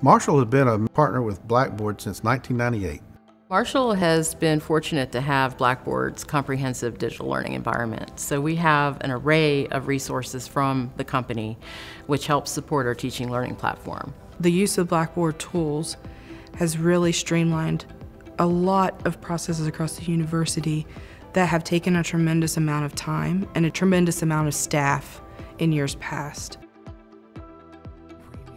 Marshall has been a partner with Blackboard since 1998. Marshall has been fortunate to have Blackboard's comprehensive digital learning environment. So we have an array of resources from the company which helps support our teaching learning platform. The use of Blackboard tools has really streamlined a lot of processes across the university that have taken a tremendous amount of time and a tremendous amount of staff in years past.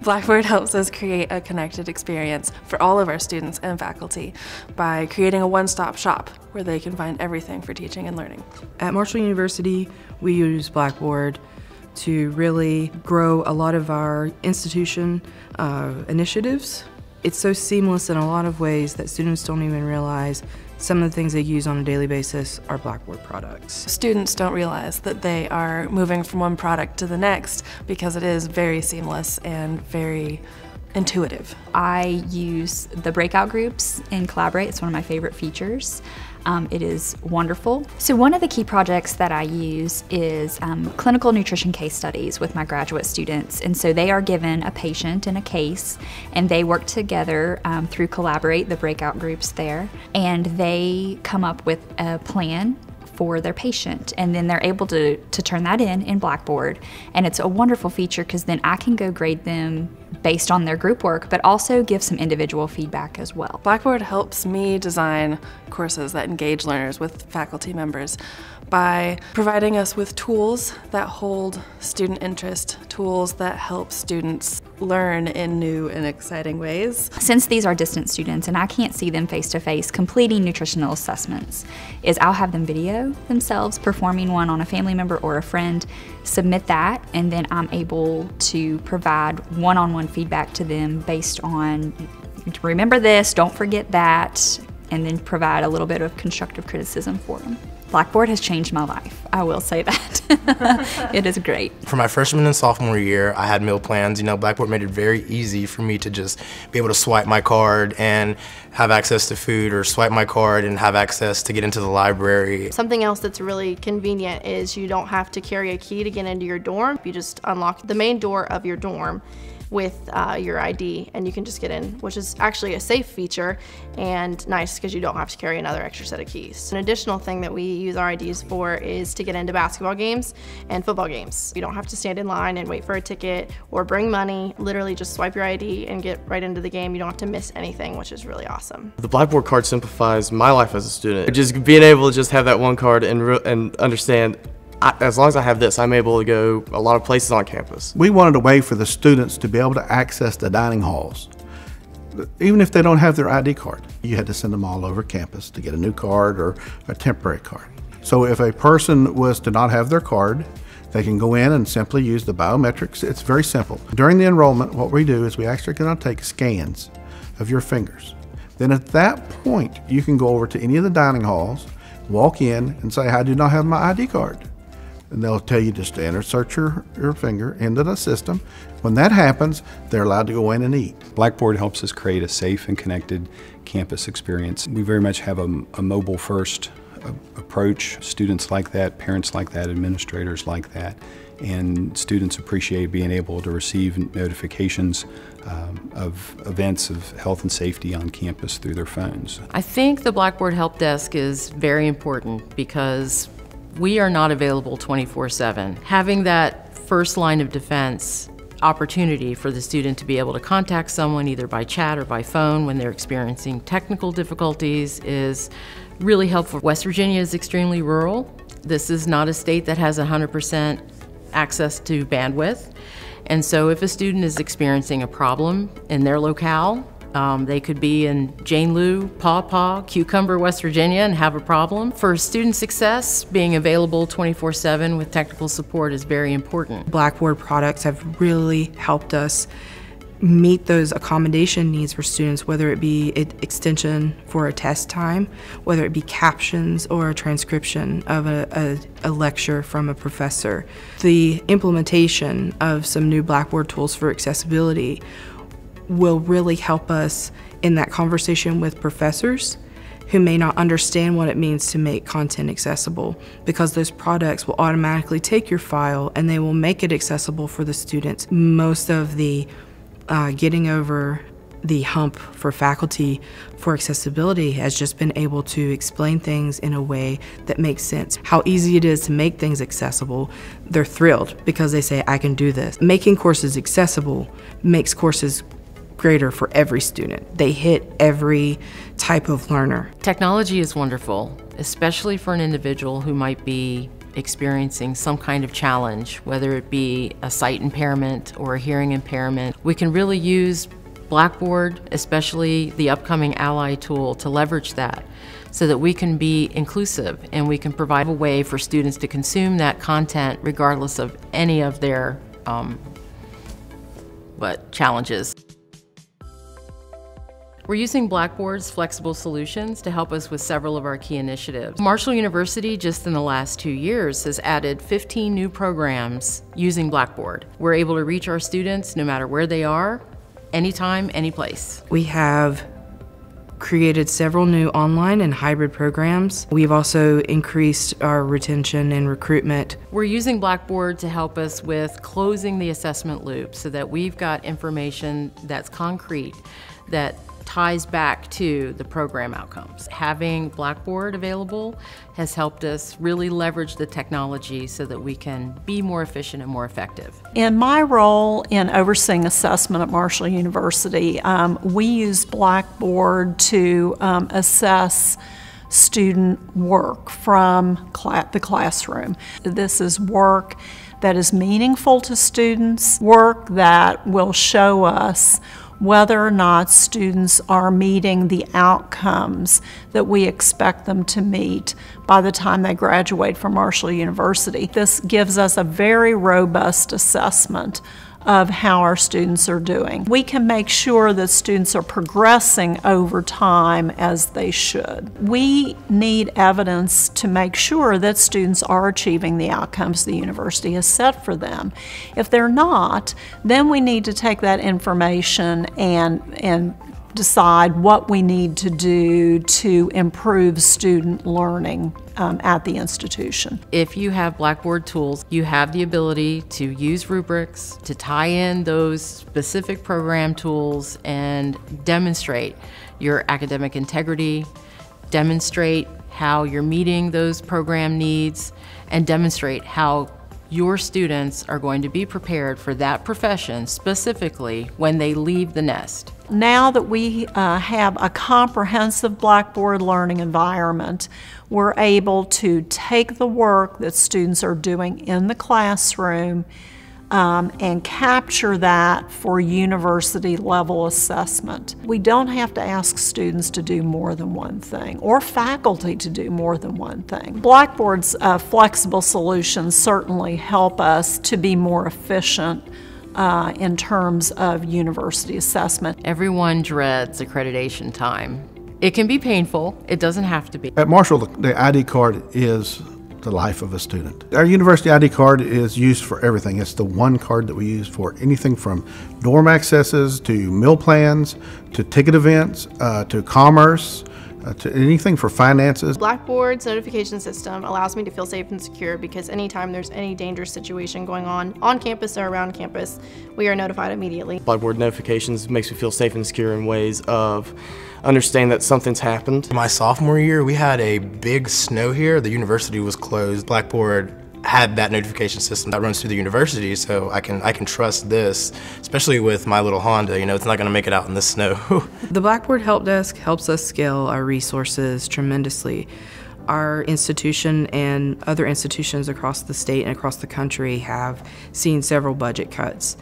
Blackboard helps us create a connected experience for all of our students and faculty by creating a one-stop shop where they can find everything for teaching and learning. At Marshall University, we use Blackboard to really grow a lot of our institution initiatives. It's so seamless in a lot of ways that students don't even realize some of the things they use on a daily basis are Blackboard products. Students don't realize that they are moving from one product to the next because it is very seamless and very intuitive. I use the breakout groups in Collaborate. It's one of my favorite features. It is wonderful. So one of the key projects that I use is clinical nutrition case studies with my graduate students. And so they are given a patient and a case, and they work together through Collaborate, the breakout groups there, and they come up with a plan for their patient, and then they're able to turn that in Blackboard. And it's a wonderful feature because then I can go grade them based on their group work, but also give some individual feedback as well. Blackboard helps me design courses that engage learners with faculty members by providing us with tools that hold student interest, tools that help students learn in new and exciting ways. Since these are distant students and I can't see them face to face completing nutritional assessments, is I'll have them video themselves performing one on a family member or a friend, submit that, and then I'm able to provide one-on-one feedback to them based on, remember this, don't forget that, and then provide a little bit of constructive criticism for them. Blackboard has changed my life, I will say that. It is great. For my freshman and sophomore year, I had meal plans. You know, Blackboard made it very easy for me to just be able to swipe my card and have access to food, or swipe my card and have access to get into the library. Something else that's really convenient is you don't have to carry a key to get into your dorm. You just unlock the main door of your dorm with your ID, and you can just get in, which is actually a safe feature and nice because you don't have to carry another extra set of keys. An additional thing that we use our IDs for is to get into basketball games and football games. You don't have to stand in line and wait for a ticket or bring money. Literally just swipe your ID and get right into the game. You don't have to miss anything, which is really awesome. The Blackboard card simplifies my life as a student. Just being able to just have that one card and understand, as long as I have this, I'm able to go a lot of places on campus. We wanted a way for the students to be able to access the dining halls, even if they don't have their ID card. You had to send them all over campus to get a new card or a temporary card. So if a person was to not have their card, they can go in and simply use the biometrics. It's very simple. During the enrollment, what we do is we actually going to take scans of your fingers. Then at that point, you can go over to any of the dining halls, walk in and say, I do not have my ID card. And they'll tell you just to insert your finger into the system. When that happens, they're allowed to go in and eat. Blackboard helps us create a safe and connected campus experience. We very much have a mobile-first approach. Students like that, parents like that, administrators like that, and students appreciate being able to receive notifications of events of health and safety on campus through their phones. I think the Blackboard Help Desk is very important because we are not available 24/7. Having that first line of defense opportunity for the student to be able to contact someone either by chat or by phone when they're experiencing technical difficulties is really helpful. West Virginia is extremely rural. This is not a state that has 100% access to bandwidth. And so if a student is experiencing a problem in their locale, they could be in Jane Lou, Paw Paw, Cucumber, West Virginia, and have a problem. For student success, being available 24/7 with technical support is very important. Blackboard products have really helped us meet those accommodation needs for students, whether it be extension for a test time, whether it be captions or a transcription of a lecture from a professor. The implementation of some new Blackboard tools for accessibility will really help us in that conversation with professors who may not understand what it means to make content accessible, because those products will automatically take your file and they will make it accessible for the students. Most of the getting over The hump for faculty for accessibility has just been able to explain things in a way that makes sense. How easy it is to make things accessible, they're thrilled because they say, I can do this. Making courses accessible makes courses greater for every student. They hit every type of learner. Technology is wonderful, especially for an individual who might be experiencing some kind of challenge, whether it be a sight impairment or a hearing impairment. We can really use Blackboard, especially the upcoming Ally tool, to leverage that so that we can be inclusive and we can provide a way for students to consume that content regardless of any of their challenges. We're using Blackboard's flexible solutions to help us with several of our key initiatives. Marshall University, just in the last 2 years, has added 15 new programs using Blackboard. We're able to reach our students no matter where they are, anytime, any place. We have created several new online and hybrid programs. We've also increased our retention and recruitment. We're using Blackboard to help us with closing the assessment loop so that we've got information that's concrete, that ties back to the program outcomes. Having Blackboard available has helped us really leverage the technology so that we can be more efficient and more effective. In my role in overseeing assessment at Marshall University, we use Blackboard to assess student work from the classroom. This is work that is meaningful to students, work that will show us whether or not students are meeting the outcomes that we expect them to meet by the time they graduate from Marshall University. This gives us a very robust assessment of how our students are doing. We can make sure that students are progressing over time as they should. We need evidence to make sure that students are achieving the outcomes the university has set for them. If they're not, then we need to take that information and decide what we need to do to improve student learning at the institution. If you have Blackboard tools, you have the ability to use rubrics, to tie in those specific program tools and demonstrate your academic integrity, demonstrate how you're meeting those program needs, and demonstrate how your students are going to be prepared for that profession specifically when they leave the nest. Now that we have a comprehensive Blackboard learning environment, we're able to take the work that students are doing in the classroom and capture that for university level assessment. We don't have to ask students to do more than one thing or faculty to do more than one thing. Blackboard's flexible solutions certainly help us to be more efficient in terms of university assessment. Everyone dreads accreditation time. It can be painful. It doesn't have to be. At Marshall, the ID card is the life of a student. Our university ID card is used for everything. It's the one card that we use for anything from dorm accesses to meal plans to ticket events to commerce to anything for finances. Blackboard's notification system allows me to feel safe and secure because anytime there's any dangerous situation going on campus or around campus, we are notified immediately. Blackboard notifications makes me feel safe and secure in ways of understanding that something's happened. My sophomore year, we had a big snow here. The university was closed. Blackboard had that notification system that runs through the university, so I can trust this, especially with my little Honda. You know, it's not going to make it out in the snow. The Blackboard Help Desk helps us scale our resources tremendously. Our institution and other institutions across the state and across the country have seen several budget cuts.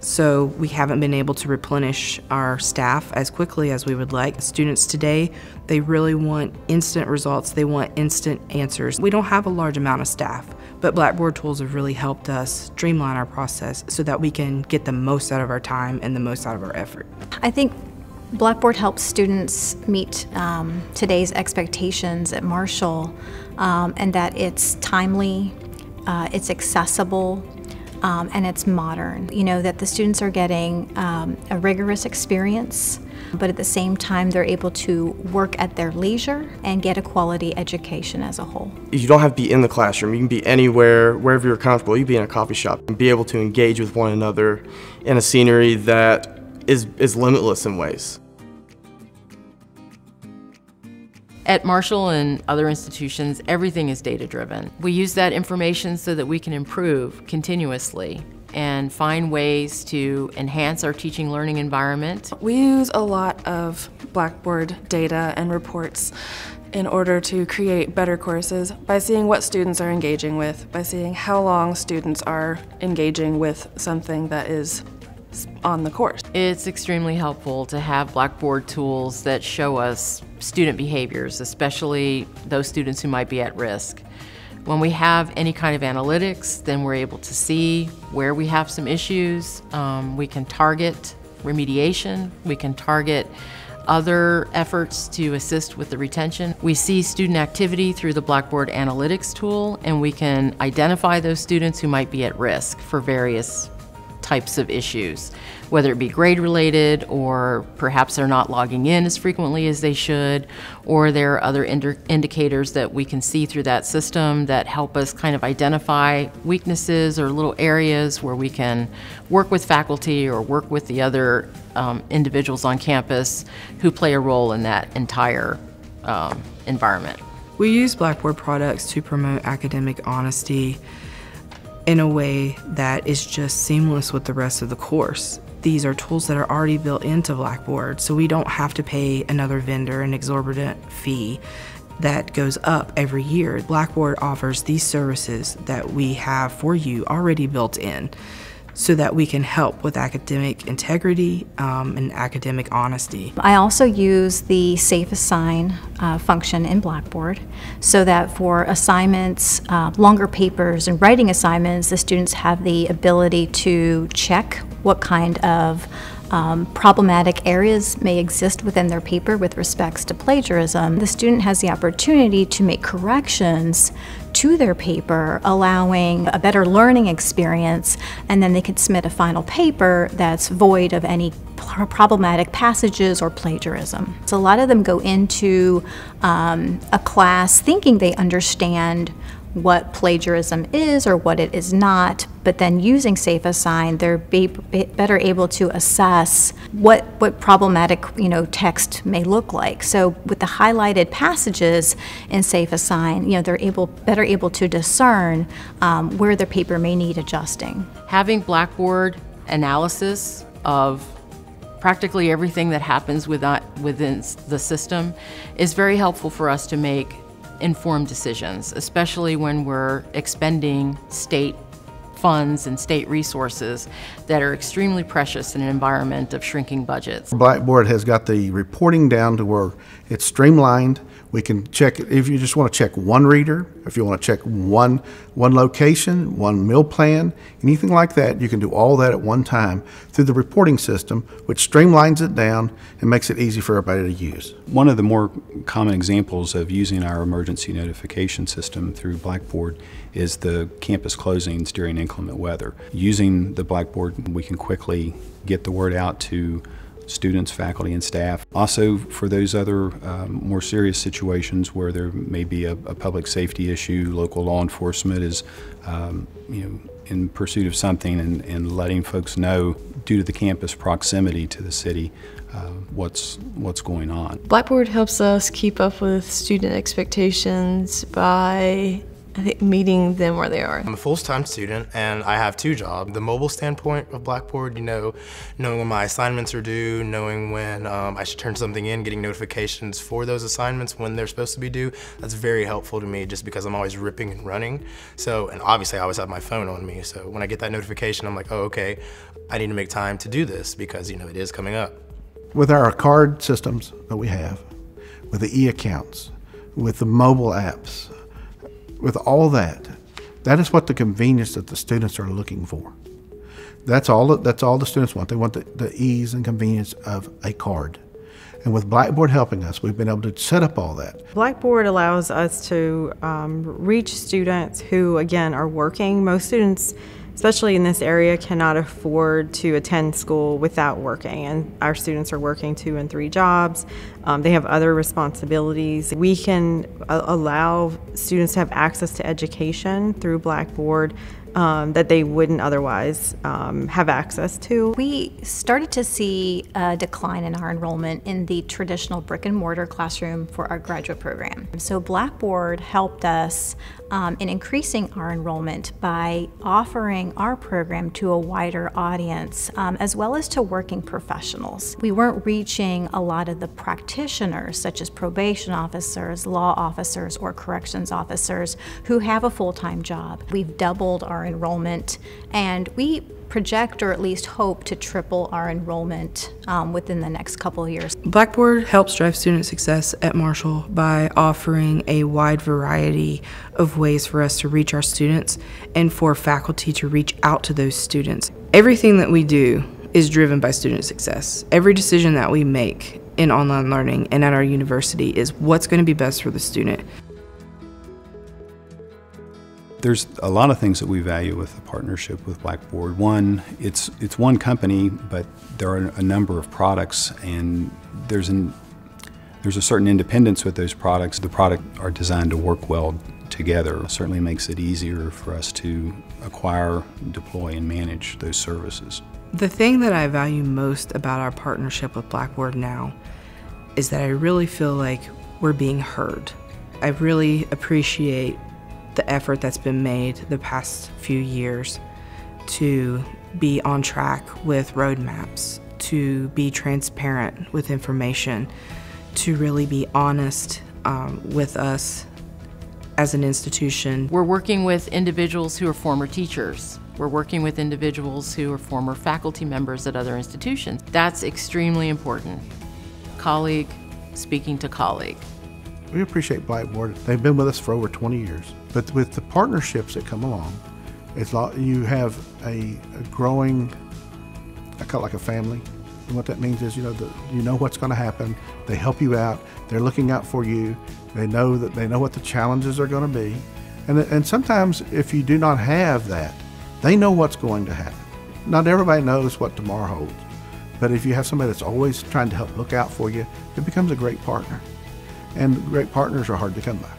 So we haven't been able to replenish our staff as quickly as we would like. Students today, they really want instant results. They want instant answers. We don't have a large amount of staff, but Blackboard tools have really helped us streamline our process so that we can get the most out of our time and the most out of our effort. I think Blackboard helps students meet today's expectations at Marshall, and that it's timely, it's accessible, and it's modern. You know, that the students are getting a rigorous experience, but at the same time they're able to work at their leisure and get a quality education as a whole. You don't have to be in the classroom. You can be anywhere, wherever you're comfortable. You can be in a coffee shop and be able to engage with one another in a scenery that is limitless in ways. At Marshall and other institutions, everything is data-driven. We use that information so that we can improve continuously and find ways to enhance our teaching learning environment. We use a lot of Blackboard data and reports in order to create better courses by seeing what students are engaging with, by seeing how long students are engaging with something that is on the course. It's extremely helpful to have Blackboard tools that show us student behaviors, especially those students who might be at risk. When we have any kind of analytics, then we're able to see where we have some issues. We can target remediation. We can target other efforts to assist with the retention. We see student activity through the Blackboard analytics tool, and we can identify those students who might be at risk for various types of issues, whether it be grade related, or perhaps they're not logging in as frequently as they should, or there are other indicators that we can see through that system that help us kind of identify weaknesses or little areas where we can work with faculty or work with the other individuals on campus who play a role in that entire environment. We use Blackboard products to promote academic honesty in a way that is just seamless with the rest of the course. These are tools that are already built into Blackboard, so we don't have to pay another vendor an exorbitant fee that goes up every year. Blackboard offers these services that we have for you already built in, so that we can help with academic integrity and academic honesty. I also use the Safe Assign function in Blackboard so that for assignments, longer papers and writing assignments, the students have the ability to check what kind of problematic areas may exist within their paper with respects to plagiarism. The student has the opportunity to make corrections to their paper, allowing a better learning experience, and then they could submit a final paper that's void of any problematic passages or plagiarism. So a lot of them go into a class thinking they understand what plagiarism is or what it is not, but then using Safe Assign, they're better able to assess what problematic text may look like. So with the highlighted passages in Safe Assign, they're better able to discern where their paper may need adjusting. Having Blackboard analysis of practically everything that happens within the system is very helpful for us to make informed decisions, especially when we're expending state funds and state resources that are extremely precious in an environment of shrinking budgets. Blackboard has got the reporting down to where it's streamlined. We can check, if you just want to check one reader, if you want to check one location, one meal plan, anything like that, you can do all that at one time through the reporting system, which streamlines it down and makes it easy for everybody to use. One of the more common examples of using our emergency notification system through Blackboard is the campus closings during inclement weather. Using the Blackboard, we can quickly get the word out to students, faculty, and staff. Also, for those other more serious situations where there may be a public safety issue, local law enforcement is in pursuit of something and letting folks know, due to the campus proximity to the city, what's going on. Blackboard helps us keep up with student expectations by meeting them where they are. I'm a full-time student and I have two jobs. The mobile standpoint of Blackboard, knowing when my assignments are due, knowing when I should turn something in, getting notifications for those assignments when they're supposed to be due, that's very helpful to me just because I'm always ripping and running. So, and obviously I always have my phone on me, so when I get that notification, I'm like, oh, okay, I need to make time to do this because, it is coming up. With our card systems that we have, with the e-accounts, with the mobile apps, with all that is what the convenience that the students are looking for. That's all the students want. They want the ease and convenience of a card. And with Blackboard helping us, we've been able to set up all that. Blackboard allows us to reach students who, again, are working. Most students, especially in this area, cannot afford to attend school without working, and our students are working 2 and 3 jobs. They have other responsibilities. We can allow students to have access to education through Blackboard that they wouldn't otherwise have access to. We started to see a decline in our enrollment in the traditional brick and mortar classroom for our graduate program. So Blackboard helped us in increasing our enrollment by offering our program to a wider audience, as well as to working professionals. We weren't reaching a lot of the practitioners, such as probation officers, law officers, or corrections officers who have a full-time job. We've doubled our enrollment, and we project, or at least hope, to triple our enrollment within the next couple of years. Blackboard helps drive student success at Marshall by offering a wide variety of ways for us to reach our students and for faculty to reach out to those students. Everything that we do is driven by student success. Every decision that we make in online learning and at our university is what's going to be best for the student. There's a lot of things that we value with the partnership with Blackboard. One, it's one company, but there are a number of products, and there's a certain independence with those products. The products are designed to work well together. It certainly makes it easier for us to acquire, deploy, and manage those services. The thing that I value most about our partnership with Blackboard now is that I really feel like we're being heard. I really appreciate the effort that's been made the past few years to be on track with roadmaps, to be transparent with information, to really be honest with us as an institution. We're working with individuals who are former teachers. We're working with individuals who are former faculty members at other institutions. That's extremely important. Colleague speaking to colleague. We appreciate Blackboard. They've been with us for over 20 years. But with the partnerships that come along, it's like you have a growing, I call it like a family. And what that means is, you know what's going to happen. They help you out. They're looking out for you. They know what the challenges are going to be. And sometimes if you do not have that, they know what's going to happen. Not everybody knows what tomorrow holds. But if you have somebody that's always trying to help look out for you, it becomes a great partner. And great partners are hard to come by.